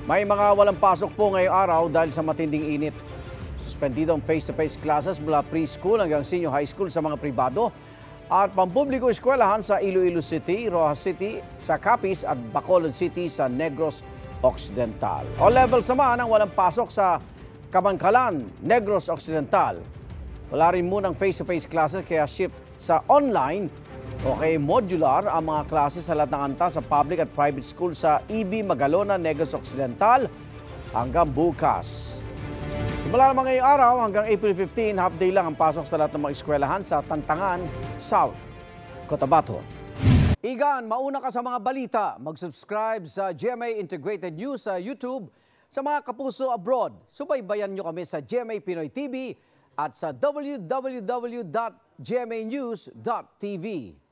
May mga walang pasok po ngayong araw dahil sa matinding init. Suspendido ang face-to-face classes mula preschool hanggang senior high school sa mga pribado at pampubliko eskwelahan sa Iloilo City, Rojas City, sa Capiz at Bacolod City sa Negros Occidental. All levels naman ang walang pasok sa Kabankalan, Negros Occidental. Wala rin munang face-to-face classes kaya shift sa online o kay modular ang mga klase sa lahat ng anta sa public at private school sa EB Magalona, Negros Occidental hanggang bukas. Simula naman ngayong araw hanggang April 15, half day lang ang pasok sa lahat ng mga eskwelahan sa Tantangan, South Cotabato. Igan, mauna ka sa mga balita. Mag-subscribe sa GMA Integrated News sa YouTube. Sa mga kapuso abroad, subaybayan nyo kami sa GMA Pinoy TV at sa www.gmanews.tv.